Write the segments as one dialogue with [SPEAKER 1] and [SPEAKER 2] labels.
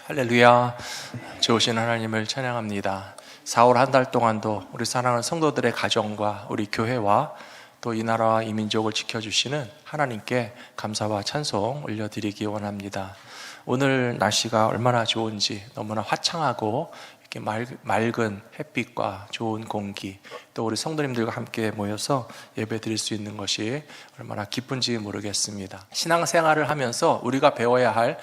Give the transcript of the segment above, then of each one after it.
[SPEAKER 1] 할렐루야. 좋으신 하나님을 찬양합니다. 4월 한 달 동안도 우리 사랑하는 성도들의 가정과 우리 교회와 또 이 나라와 이 민족을 지켜주시는 하나님께 감사와 찬송 올려드리기 원합니다. 오늘 날씨가 얼마나 좋은지, 너무나 화창하고 이렇게 맑은 햇빛과 좋은 공기, 또 우리 성도님들과 함께 모여서 예배 드릴 수 있는 것이 얼마나 기쁜지 모르겠습니다. 신앙생활을 하면서 우리가 배워야 할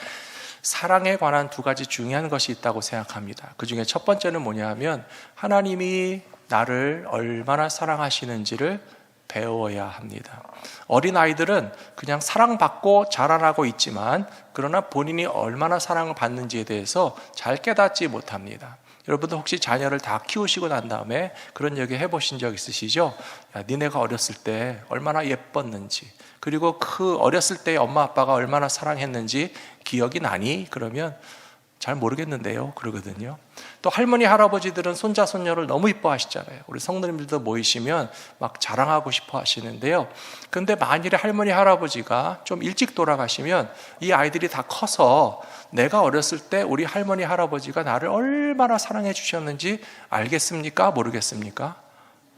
[SPEAKER 1] 사랑에 관한 두 가지 중요한 것이 있다고 생각합니다. 그 중에 첫 번째는 뭐냐 하면 하나님이 나를 얼마나 사랑하시는지를 배워야 합니다. 어린아이들은 그냥 사랑받고 자라나고 있지만 그러나 본인이 얼마나 사랑을 받는지에 대해서 잘 깨닫지 못합니다. 여러분도 혹시 자녀를 다 키우시고 난 다음에 그런 얘기 해보신 적 있으시죠? 야, 니네가 어렸을 때 얼마나 예뻤는지, 그리고 그 어렸을 때 엄마 아빠가 얼마나 사랑했는지 기억이 나니? 그러면 잘 모르겠는데요 그러거든요. 또 할머니 할아버지들은 손자 손녀를 너무 이뻐하시잖아요. 우리 성도님들도 모이시면 막 자랑하고 싶어 하시는데요. 근데 만일에 할머니 할아버지가 좀 일찍 돌아가시면 이 아이들이 다 커서 내가 어렸을 때 우리 할머니 할아버지가 나를 얼마나 사랑해 주셨는지 알겠습니까? 모르겠습니까?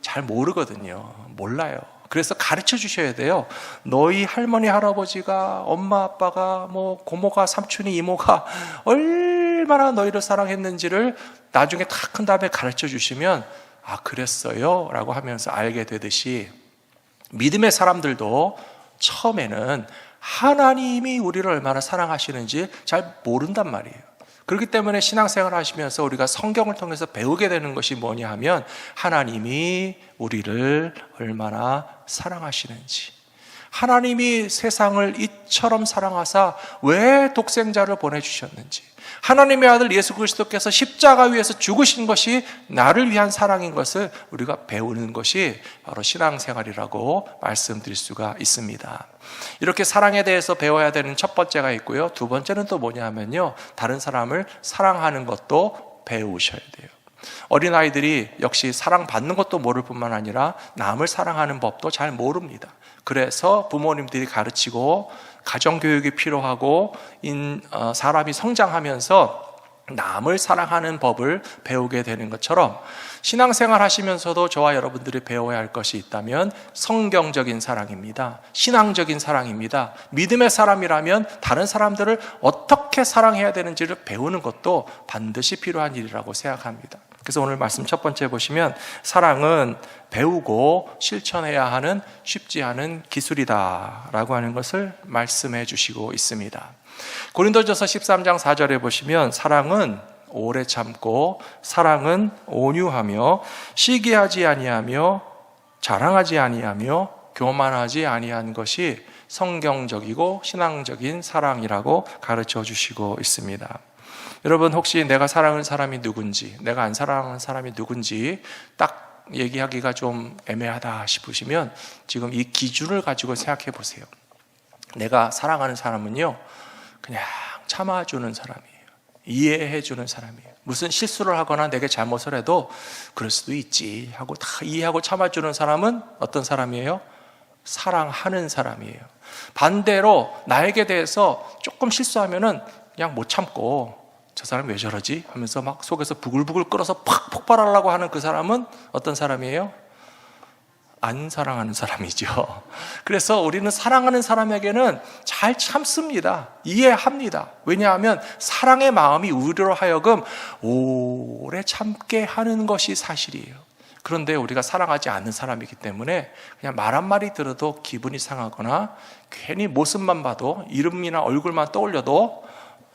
[SPEAKER 1] 잘 모르거든요. 몰라요. 그래서 가르쳐 주셔야 돼요. 너희 할머니 할아버지가, 엄마 아빠가, 고모가, 삼촌이, 이모가 얼마나 너희를 사랑했는지를 나중에 다 큰 다음에 가르쳐 주시면 아 그랬어요 라고 하면서 알게 되듯이 믿음의 사람들도 처음에는 하나님이 우리를 얼마나 사랑하시는지 잘 모른단 말이에요. 그렇기 때문에 신앙생활을 하시면서 우리가 성경을 통해서 배우게 되는 것이 뭐냐 하면 하나님이 우리를 얼마나 사랑하시는지, 하나님이 세상을 이처럼 사랑하사 왜 독생자를 보내주셨는지, 하나님의 아들 예수 그리스도께서 십자가 위에서 죽으신 것이 나를 위한 사랑인 것을 우리가 배우는 것이 바로 신앙생활이라고 말씀드릴 수가 있습니다. 이렇게 사랑에 대해서 배워야 되는 첫 번째가 있고요. 두 번째는 또 뭐냐 하면요, 다른 사람을 사랑하는 것도 배우셔야 돼요. 어린아이들이 역시 사랑받는 것도 모를 뿐만 아니라 남을 사랑하는 법도 잘 모릅니다. 그래서 부모님들이 가르치고 가정교육이 필요하고 사람이 성장하면서 남을 사랑하는 법을 배우게 되는 것처럼 신앙생활 하시면서도 저와 여러분들이 배워야 할 것이 있다면 성경적인 사랑입니다. 신앙적인 사랑입니다. 믿음의 사람이라면 다른 사람들을 어떻게 사랑해야 되는지를 배우는 것도 반드시 필요한 일이라고 생각합니다. 그래서 오늘 말씀 첫 번째 보시면 사랑은 배우고 실천해야 하는 쉽지 않은 기술이다 라고 하는 것을 말씀해 주시고 있습니다. 고린도전서 13장 4절에 보시면 사랑은 오래 참고, 사랑은 온유하며, 시기하지 아니하며, 자랑하지 아니하며, 교만하지 아니한 것이 성경적이고 신앙적인 사랑이라고 가르쳐 주시고 있습니다. 여러분 혹시 내가 사랑하는 사람이 누군지, 내가 안 사랑하는 사람이 누군지 딱 얘기하기가 좀 애매하다 싶으시면 지금 이 기준을 가지고 생각해 보세요. 내가 사랑하는 사람은요, 그냥 참아주는 사람이에요. 이해해주는 사람이에요. 무슨 실수를 하거나 내게 잘못을 해도 그럴 수도 있지 하고 다 이해하고 참아주는 사람은 어떤 사람이에요? 사랑하는 사람이에요. 반대로 나에게 대해서 조금 실수하면은 그냥 못 참고 저 사람 왜 저러지? 하면서 막 속에서 부글부글 끓어서 팍 폭발하려고 하는 그 사람은 어떤 사람이에요? 안 사랑하는 사람이죠. 그래서 우리는 사랑하는 사람에게는 잘 참습니다. 이해합니다. 왜냐하면 사랑의 마음이 우리로 하여금 오래 참게 하는 것이 사실이에요. 그런데 우리가 사랑하지 않는 사람이기 때문에 그냥 말 한마디 들어도 기분이 상하거나 괜히 모습만 봐도 이름이나 얼굴만 떠올려도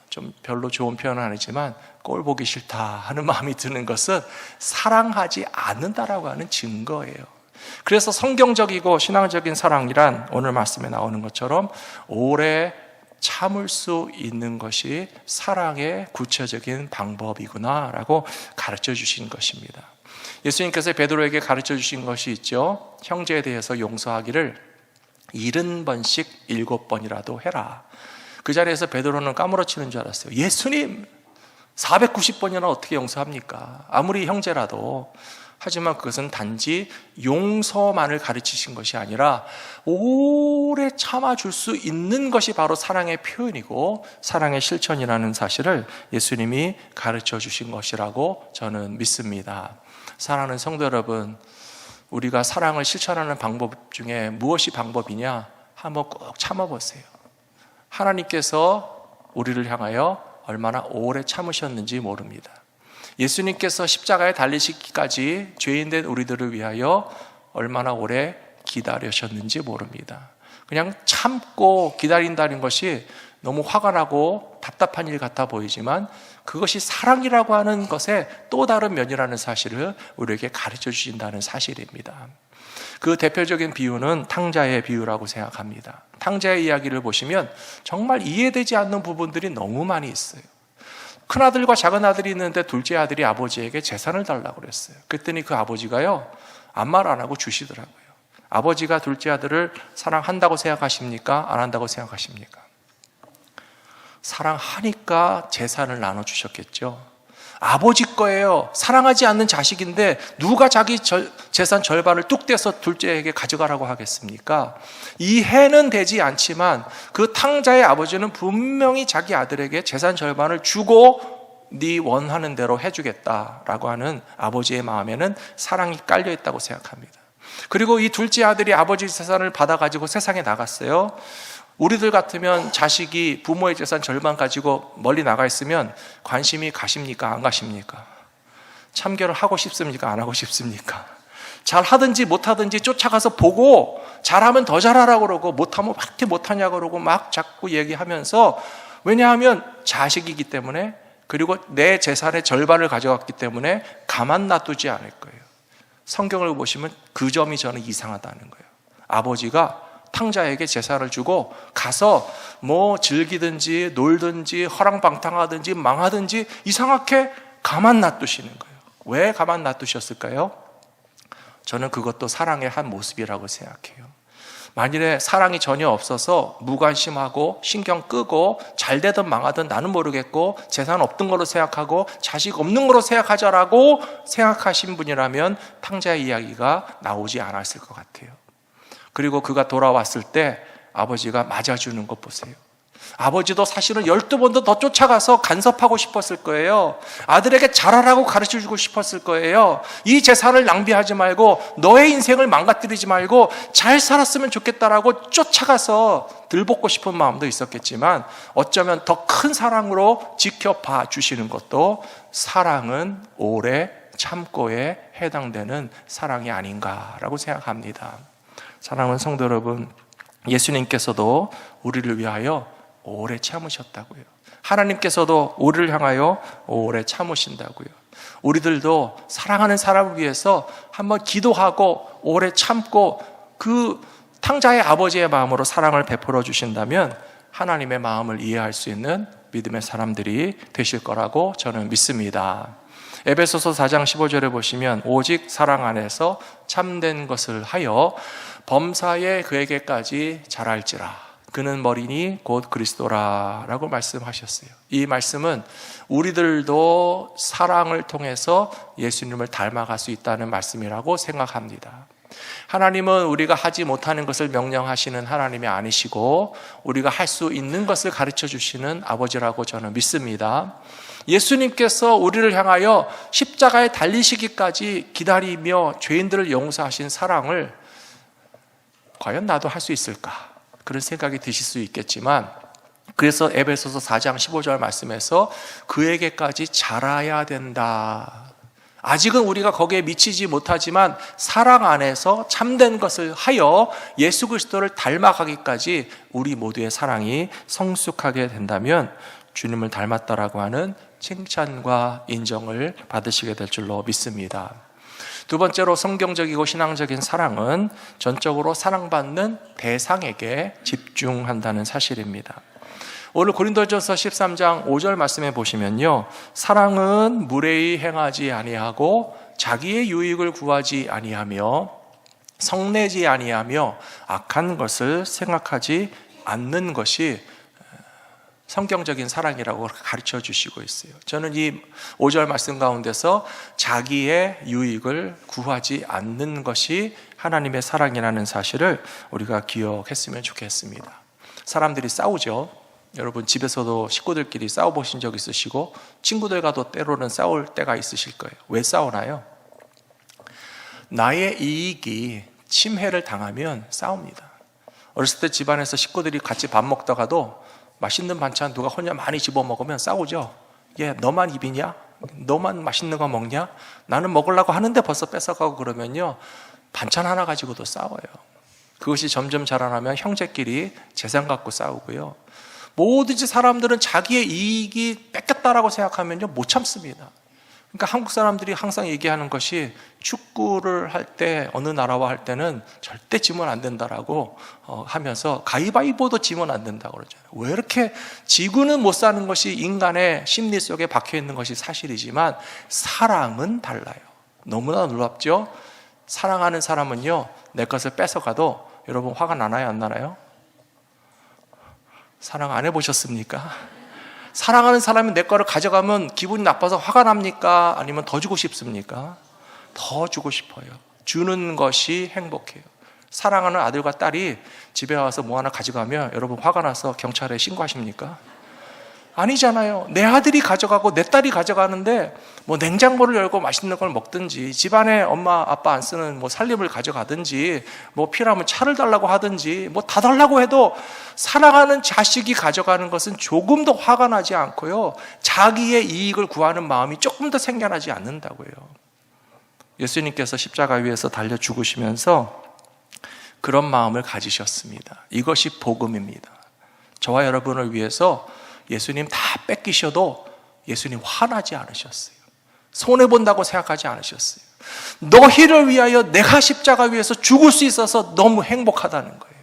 [SPEAKER 1] 좀 별로 좋은 표현은 아니지만 꼴 보기 싫다 하는 마음이 드는 것은 사랑하지 않는다라고 하는 증거예요. 그래서 성경적이고 신앙적인 사랑이란 오늘 말씀에 나오는 것처럼 오래 참을 수 있는 것이 사랑의 구체적인 방법이구나 라고 가르쳐 주신 것입니다. 예수님께서 베드로에게 가르쳐 주신 것이 있죠. 형제에 대해서 용서하기를 70번씩 7번이라도 해라. 그 자리에서 베드로는 까무러치는 줄 알았어요. 예수님 490번이나 어떻게 용서합니까? 아무리 형제라도 하지만 그것은 단지 용서만을 가르치신 것이 아니라 오래 참아줄 수 있는 것이 바로 사랑의 표현이고 사랑의 실천이라는 사실을 예수님이 가르쳐 주신 것이라고 저는 믿습니다. 사랑하는 성도 여러분, 우리가 사랑을 실천하는 방법 중에 무엇이 방법이냐? 한번 꼭 참아보세요. 하나님께서 우리를 향하여 얼마나 오래 참으셨는지 모릅니다. 예수님께서 십자가에 달리시기까지 죄인된 우리들을 위하여 얼마나 오래 기다리셨는지 모릅니다. 그냥 참고 기다린다는 것이 너무 화가 나고 답답한 일 같아 보이지만 그것이 사랑이라고 하는 것의 또 다른 면이라는 사실을 우리에게 가르쳐 주신다는 사실입니다. 그 대표적인 비유는 탕자의 비유라고 생각합니다. 탕자의 이야기를 보시면 정말 이해되지 않는 부분들이 너무 많이 있어요. 큰아들과 작은아들이 있는데 둘째 아들이 아버지에게 재산을 달라고 그랬어요. 그랬더니 그 아버지가요, 아무 말 안 하고 주시더라고요. 아버지가 둘째 아들을 사랑한다고 생각하십니까? 안 한다고 생각하십니까? 사랑하니까 재산을 나눠주셨겠죠. 아버지 거예요. 사랑하지 않는 자식인데 누가 자기 재산 절반을 뚝 떼서 둘째에게 가져가라고 하겠습니까? 이해는 되지 않지만 그 탕자의 아버지는 분명히 자기 아들에게 재산 절반을 주고 네 원하는 대로 해주겠다라고 하는 아버지의 마음에는 사랑이 깔려 있다고 생각합니다. 그리고 이 둘째 아들이 아버지 재산을 받아가지고 세상에 나갔어요. 우리들 같으면 자식이 부모의 재산 절반 가지고 멀리 나가 있으면 관심이 가십니까? 안 가십니까? 참견을 하고 싶습니까? 안 하고 싶습니까? 잘하든지 못하든지 쫓아가서 보고 잘하면 더 잘하라고 그러고 못하면 왜 이렇게 못하냐고 그러고 막 자꾸 얘기하면서, 왜냐하면 자식이기 때문에, 그리고 내 재산의 절반을 가져갔기 때문에 가만 놔두지 않을 거예요. 성경을 보시면 그 점이 저는 이상하다는 거예요. 아버지가 탕자에게 재산을 주고 가서 뭐 즐기든지 놀든지 허랑방탕하든지 망하든지 이상하게 가만 놔두시는 거예요. 왜 가만 놔두셨을까요? 저는 그것도 사랑의 한 모습이라고 생각해요. 만일에 사랑이 전혀 없어서 무관심하고 신경 끄고 잘 되든 망하든 나는 모르겠고 재산 없던 걸로 생각하고 자식 없는 걸로 생각하자라고 생각하신 분이라면 탕자의 이야기가 나오지 않았을 것 같아요. 그리고 그가 돌아왔을 때 아버지가 맞아주는 것 보세요. 아버지도 사실은 12번도 더 쫓아가서 간섭하고 싶었을 거예요. 아들에게 잘하라고 가르쳐주고 싶었을 거예요. 이 재산을 낭비하지 말고 너의 인생을 망가뜨리지 말고 잘 살았으면 좋겠다라고 쫓아가서 들볶고 싶은 마음도 있었겠지만 어쩌면 더 큰 사랑으로 지켜봐 주시는 것도 사랑은 오래 참고에 해당되는 사랑이 아닌가라고 생각합니다. 사랑하는 성도 여러분, 예수님께서도 우리를 위하여 오래 참으셨다고요. 하나님께서도 우리를 향하여 오래 참으신다고요. 우리들도 사랑하는 사람을 위해서 한번 기도하고 오래 참고 그 탕자의 아버지의 마음으로 사랑을 베풀어 주신다면 하나님의 마음을 이해할 수 있는 믿음의 사람들이 되실 거라고 저는 믿습니다. 에베소서 4장 15절에 보시면 오직 사랑 안에서 참된 것을 하여 범사에 그에게까지 자랄지라 그는 머리니 곧 그리스도라 라고 말씀하셨어요. 이 말씀은 우리들도 사랑을 통해서 예수님을 닮아갈 수 있다는 말씀이라고 생각합니다. 하나님은 우리가 하지 못하는 것을 명령하시는 하나님이 아니시고 우리가 할 수 있는 것을 가르쳐 주시는 아버지라고 저는 믿습니다. 예수님께서 우리를 향하여 십자가에 달리시기까지 기다리며 죄인들을 용서하신 사랑을 과연 나도 할 수 있을까? 그런 생각이 드실 수 있겠지만, 그래서 에베소서 4장 15절 말씀에서 그에게까지 자라야 된다. 아직은 우리가 거기에 미치지 못하지만 사랑 안에서 참된 것을 하여 예수 그리스도를 닮아가기까지 우리 모두의 사랑이 성숙하게 된다면 주님을 닮았다라고 하는 칭찬과 인정을 받으시게 될 줄로 믿습니다. 두 번째로 성경적이고 신앙적인 사랑은 전적으로 사랑받는 대상에게 집중한다는 사실입니다. 오늘 고린도전서 13장 5절 말씀에 보시면요, 사랑은 무례히 행하지 아니하고 자기의 유익을 구하지 아니하며 성내지 아니하며 악한 것을 생각하지 않는 것이 성경적인 사랑이라고 가르쳐 주시고 있어요. 저는 이 5절 말씀 가운데서 자기의 유익을 구하지 않는 것이 하나님의 사랑이라는 사실을 우리가 기억했으면 좋겠습니다. 사람들이 싸우죠. 여러분 집에서도 식구들끼리 싸워보신 적 있으시고 친구들과도 때로는 싸울 때가 있으실 거예요. 왜 싸우나요? 나의 이익이 침해를 당하면 싸웁니다. 어렸을 때 집안에서 식구들이 같이 밥 먹다가도 맛있는 반찬 누가 혼자 많이 집어먹으면 싸우죠. 얘 너만 입이냐? 너만 맛있는 거 먹냐? 나는 먹으려고 하는데 벌써 뺏어가고 그러면요, 반찬 하나 가지고도 싸워요. 그것이 점점 자라나면 형제끼리 재산 갖고 싸우고요. 뭐든지 사람들은 자기의 이익이 뺏겼다라고 생각하면요 못 참습니다. 그러니까 한국 사람들이 항상 얘기하는 것이 축구를 할 때 어느 나라와 할 때는 절대 지면 안 된다라고 하면서 가위바위보도 지면 안 된다고 그러잖아요. 왜 이렇게 지구는 못 사는 것이 인간의 심리 속에 박혀 있는 것이 사실이지만 사랑은 달라요. 너무나 놀랍죠? 사랑하는 사람은요 내 것을 뺏어가도 여러분 화가 나나요 안 나나요? 사랑 안 해보셨습니까? 사랑하는 사람이 내 거를 가져가면 기분이 나빠서 화가 납니까? 아니면 더 주고 싶습니까? 더 주고 싶어요. 주는 것이 행복해요. 사랑하는 아들과 딸이 집에 와서 뭐 하나 가져가면 여러분 화가 나서 경찰에 신고하십니까? 아니잖아요. 내 아들이 가져가고 내 딸이 가져가는데 뭐 냉장고를 열고 맛있는 걸 먹든지 집안에 엄마 아빠 안 쓰는 뭐 살림을 가져가든지 뭐 필요하면 차를 달라고 하든지 뭐 다 달라고 해도 사랑하는 자식이 가져가는 것은 조금도 화가 나지 않고요 자기의 이익을 구하는 마음이 조금 더 생겨나지 않는다고요. 예수님께서 십자가 위에서 달려 죽으시면서 그런 마음을 가지셨습니다. 이것이 복음입니다. 저와 여러분을 위해서 예수님 다 뺏기셔도 예수님 화나지 않으셨어요. 손해본다고 생각하지 않으셨어요. 너희를 위하여 내가 십자가 위에서 죽을 수 있어서 너무 행복하다는 거예요.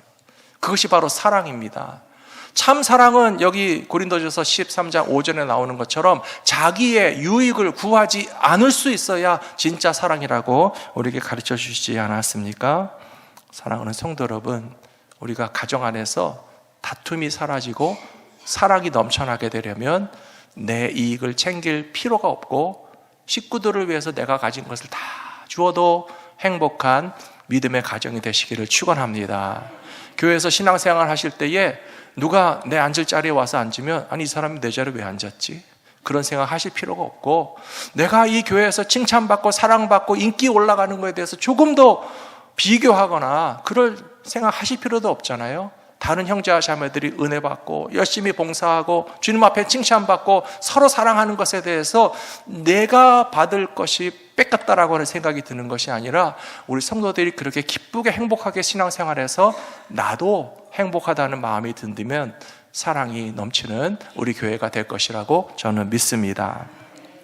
[SPEAKER 1] 그것이 바로 사랑입니다. 참 사랑은 여기 고린도전서 13장 5절에 나오는 것처럼 자기의 유익을 구하지 않을 수 있어야 진짜 사랑이라고 우리에게 가르쳐 주시지 않았습니까? 사랑하는 성도 여러분, 우리가 가정 안에서 다툼이 사라지고 사랑이 넘쳐나게 되려면 내 이익을 챙길 필요가 없고 식구들을 위해서 내가 가진 것을 다 주어도 행복한 믿음의 가정이 되시기를 축원합니다. 교회에서 신앙생활 하실 때에 누가 내 앉을 자리에 와서 앉으면 아니 이 사람이 내 자리에 왜 앉았지? 그런 생각 하실 필요가 없고 내가 이 교회에서 칭찬받고 사랑받고 인기 올라가는 것에 대해서 조금 더 비교하거나 그럴 생각 하실 필요도 없잖아요. 다른 형제와 자매들이 은혜 받고 열심히 봉사하고 주님 앞에 칭찬받고 서로 사랑하는 것에 대해서 내가 받을 것이 뺏겼다라고 하는 생각이 드는 것이 아니라 우리 성도들이 그렇게 기쁘게 행복하게 신앙생활해서 나도 행복하다는 마음이 든다면 사랑이 넘치는 우리 교회가 될 것이라고 저는 믿습니다.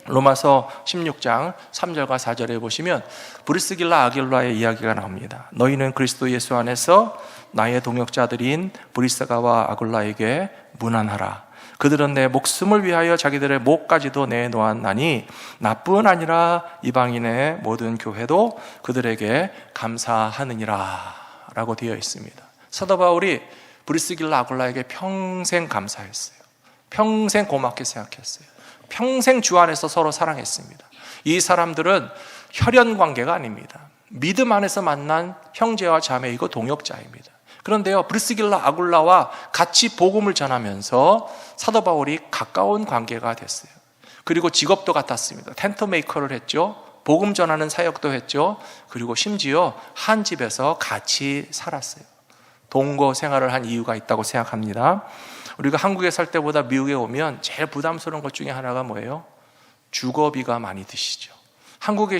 [SPEAKER 1] 로마서 16장 3절과 4절에 보시면 브리스길라 아길라의 이야기가 나옵니다. 너희는 그리스도 예수 안에서 나의 동역자들인 브리스가와 아굴라에게 문안하라. 그들은 내 목숨을 위하여 자기들의 목까지도 내놓았나니 나뿐 아니라 이방인의 모든 교회도 그들에게 감사하느니라 라고 되어 있습니다. 사도 바울이 브리스길라 아굴라에게 평생 감사했어요. 평생 고맙게 생각했어요. 평생 주 안에서 서로 사랑했습니다. 이 사람들은 혈연 관계가 아닙니다. 믿음 안에서 만난 형제와 자매이고 동역자입니다. 그런데요, 브리스길라 아굴라와 같이 복음을 전하면서 사도 바울이 가까운 관계가 됐어요. 그리고 직업도 같았습니다. 텐트 메이커를 했죠. 복음 전하는 사역도 했죠. 그리고 심지어 한 집에서 같이 살았어요. 동거 생활을 한 이유가 있다고 생각합니다. 우리가 한국에 살 때보다 미국에 오면 제일 부담스러운 것 중에 하나가 뭐예요? 주거비가 많이 드시죠. 한국에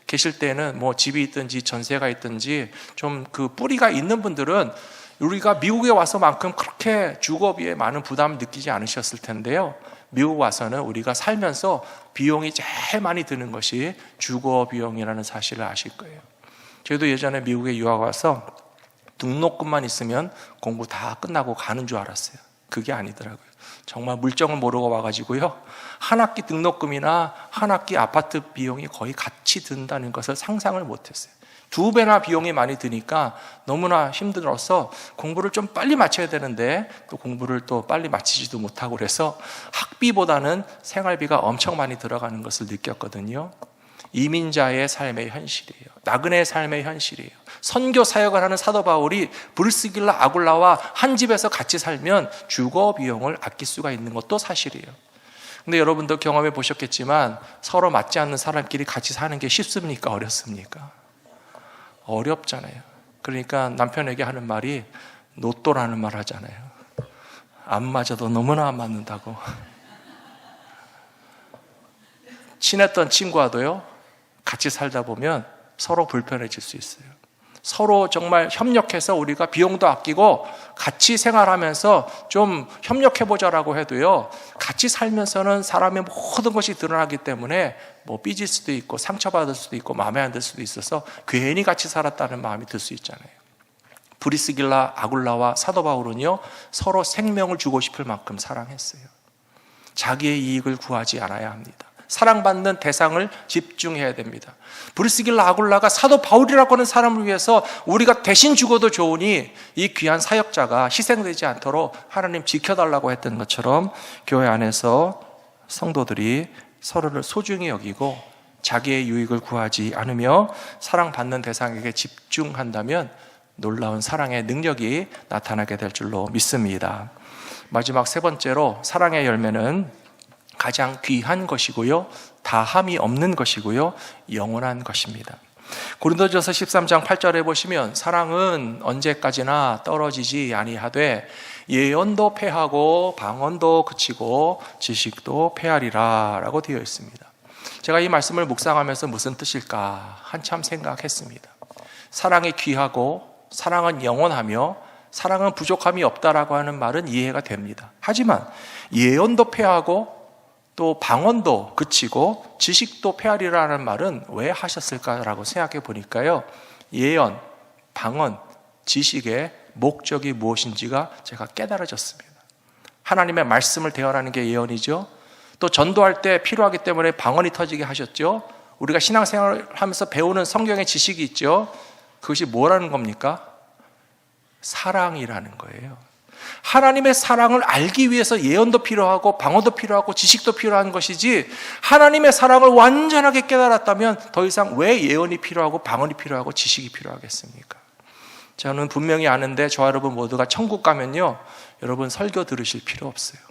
[SPEAKER 1] 계실 때는 뭐 집이 있든지 전세가 있든지 좀 그 뿌리가 있는 분들은 우리가 미국에 와서만큼 그렇게 주거비에 많은 부담을 느끼지 않으셨을 텐데요. 미국 와서는 우리가 살면서 비용이 제일 많이 드는 것이 주거 비용이라는 사실을 아실 거예요. 저희도 예전에 미국에 유학 와서 등록금만 있으면 공부 다 끝나고 가는 줄 알았어요. 그게 아니더라고요. 정말 물정을 모르고 와가지고요, 한 학기 등록금이나 한 학기 아파트 비용이 거의 같이 든다는 것을 상상을 못했어요. 2배나 비용이 많이 드니까 너무나 힘들어서 공부를 좀 빨리 마쳐야 되는데 또 공부를 또 빨리 마치지도 못하고, 그래서 학비보다는 생활비가 엄청 많이 들어가는 것을 느꼈거든요. 이민자의 삶의 현실이에요. 나그네의 삶의 현실이에요. 선교 사역을 하는 사도 바울이 브리스길라 아굴라와 한 집에서 같이 살면 주거 비용을 아낄 수가 있는 것도 사실이에요. 근데 여러분도 경험해 보셨겠지만 서로 맞지 않는 사람끼리 같이 사는 게 쉽습니까? 어렵습니까? 어렵잖아요. 그러니까 남편에게 하는 말이 노또라는 말 하잖아요. 안 맞아도 너무나 안 맞는다고. 친했던 친구와도요, 같이 살다 보면 서로 불편해질 수 있어요. 서로 정말 협력해서 우리가 비용도 아끼고 같이 생활하면서 좀 협력해보자라고 해도요, 같이 살면서는 사람의 모든 것이 드러나기 때문에 뭐 삐질 수도 있고 상처받을 수도 있고 마음에 안 들 수도 있어서 괜히 같이 살았다는 마음이 들 수 있잖아요. 브리스길라 아굴라와 사도 바울은요, 서로 생명을 주고 싶을 만큼 사랑했어요. 자기의 이익을 구하지 않아야 합니다. 사랑받는 대상을 집중해야 됩니다. 브리스길라 아굴라가 사도 바울이라고 하는 사람을 위해서 우리가 대신 죽어도 좋으니 이 귀한 사역자가 희생되지 않도록 하나님 지켜달라고 했던 것처럼 교회 안에서 성도들이 서로를 소중히 여기고 자기의 유익을 구하지 않으며 사랑받는 대상에게 집중한다면 놀라운 사랑의 능력이 나타나게 될 줄로 믿습니다. 마지막 세 번째로, 사랑의 열매는 가장 귀한 것이고요, 다함이 없는 것이고요, 영원한 것입니다. 고린도전서 13장 8절에 보시면 사랑은 언제까지나 떨어지지 아니하되 예언도 패하고 방언도 그치고 지식도 패하리라 라고 되어 있습니다. 제가 이 말씀을 묵상하면서 무슨 뜻일까 한참 생각했습니다. 사랑이 귀하고 사랑은 영원하며 사랑은 부족함이 없다라고 하는 말은 이해가 됩니다. 하지만 예언도 패하고 또 방언도 그치고 지식도 패하리라는 말은 왜 하셨을까라고 생각해 보니까요, 예언, 방언, 지식의 목적이 무엇인지가 제가 깨달아졌습니다. 하나님의 말씀을 대언하는 게 예언이죠. 또 전도할 때 필요하기 때문에 방언이 터지게 하셨죠. 우리가 신앙생활을 하면서 배우는 성경의 지식이 있죠. 그것이 뭐라는 겁니까? 사랑이라는 거예요. 하나님의 사랑을 알기 위해서 예언도 필요하고 방언도 필요하고 지식도 필요한 것이지, 하나님의 사랑을 완전하게 깨달았다면 더 이상 왜 예언이 필요하고 방언이 필요하고 지식이 필요하겠습니까? 저는 분명히 아는데 저와 여러분 모두가 천국 가면요, 여러분 설교 들으실 필요 없어요.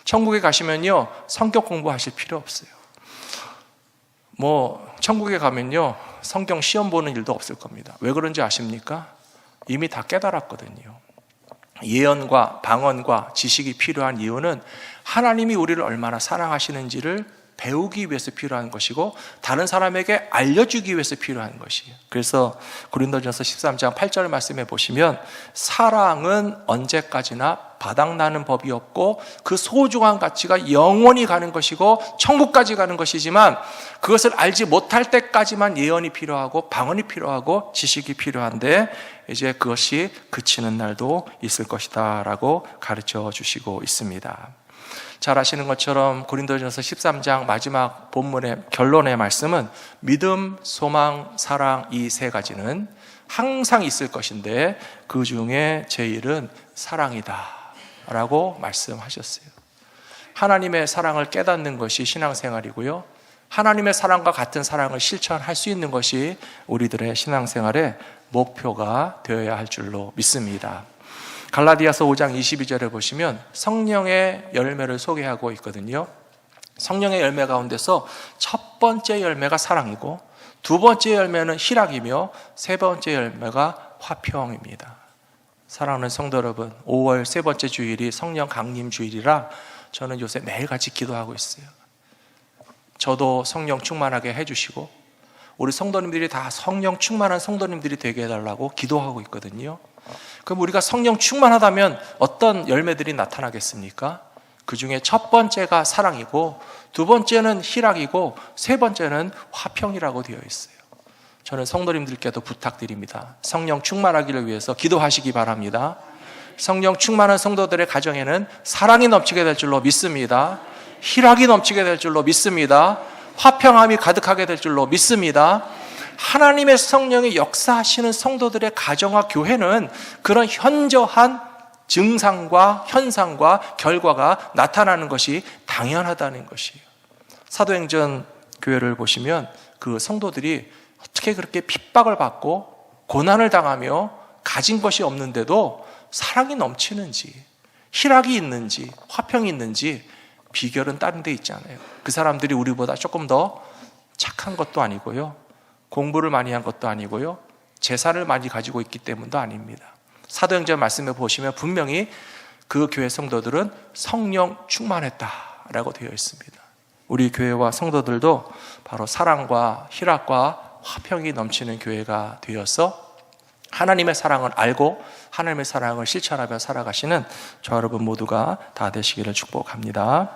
[SPEAKER 1] 천국에 가시면요, 성경 공부하실 필요 없어요. 천국에 가면요, 성경 시험 보는 일도 없을 겁니다. 왜 그런지 아십니까? 이미 다 깨달았거든요. 예언과 방언과 지식이 필요한 이유는 하나님이 우리를 얼마나 사랑하시는지를 배우기 위해서 필요한 것이고 다른 사람에게 알려주기 위해서 필요한 것이에요. 그래서 고린도전서 13장 8절 말씀에 보시면 사랑은 언제까지나 바닥나는 법이 없고 그 소중한 가치가 영원히 가는 것이고 천국까지 가는 것이지만 그것을 알지 못할 때까지만 예언이 필요하고 방언이 필요하고 지식이 필요한데 이제 그것이 그치는 날도 있을 것이다 라고 가르쳐 주시고 있습니다. 잘 아시는 것처럼 고린도전서 13장 마지막 본문의 결론의 말씀은 믿음, 소망, 사랑 이 세 가지는 항상 있을 것인데 그 중에 제일은 사랑이다 라고 말씀하셨어요. 하나님의 사랑을 깨닫는 것이 신앙생활이고요, 하나님의 사랑과 같은 사랑을 실천할 수 있는 것이 우리들의 신앙생활의 목표가 되어야 할 줄로 믿습니다. 갈라디아서 5장 22절에 보시면 성령의 열매를 소개하고 있거든요. 성령의 열매 가운데서 첫 번째 열매가 사랑이고 두 번째 열매는 희락이며 세 번째 열매가 화평입니다. 사랑하는 성도 여러분, 5월 세 번째 주일이 성령 강림 주일이라 저는 요새 매일같이 기도하고 있어요. 저도 성령 충만하게 해주시고 우리 성도님들이 다 성령 충만한 성도님들이 되게 해달라고 기도하고 있거든요. 그럼 우리가 성령 충만하다면 어떤 열매들이 나타나겠습니까? 그 중에 첫 번째가 사랑이고 두 번째는 희락이고 세 번째는 화평이라고 되어 있어요. 저는 성도님들께도 부탁드립니다. 성령 충만하기를 위해서 기도하시기 바랍니다. 성령 충만한 성도들의 가정에는 사랑이 넘치게 될 줄로 믿습니다. 희락이 넘치게 될 줄로 믿습니다. 화평함이 가득하게 될 줄로 믿습니다. 하나님의 성령이 역사하시는 성도들의 가정과 교회는 그런 현저한 증상과 현상과 결과가 나타나는 것이 당연하다는 것이에요. 사도행전 교회를 보시면 그 성도들이 어떻게 그렇게 핍박을 받고 고난을 당하며 가진 것이 없는데도 사랑이 넘치는지, 희락이 있는지, 화평이 있는지 비결은 다른 데 있잖아요. 그 사람들이 우리보다 조금 더 착한 것도 아니고요, 공부를 많이 한 것도 아니고요, 재산을 많이 가지고 있기 때문도 아닙니다. 사도행전 말씀에 보시면 분명히 그 교회 성도들은 성령 충만했다라고 되어 있습니다. 우리 교회와 성도들도 바로 사랑과 희락과 화평이 넘치는 교회가 되어서 하나님의 사랑을 알고 하나님의 사랑을 실천하며 살아가시는 저와 여러분 모두가 다 되시기를 축복합니다.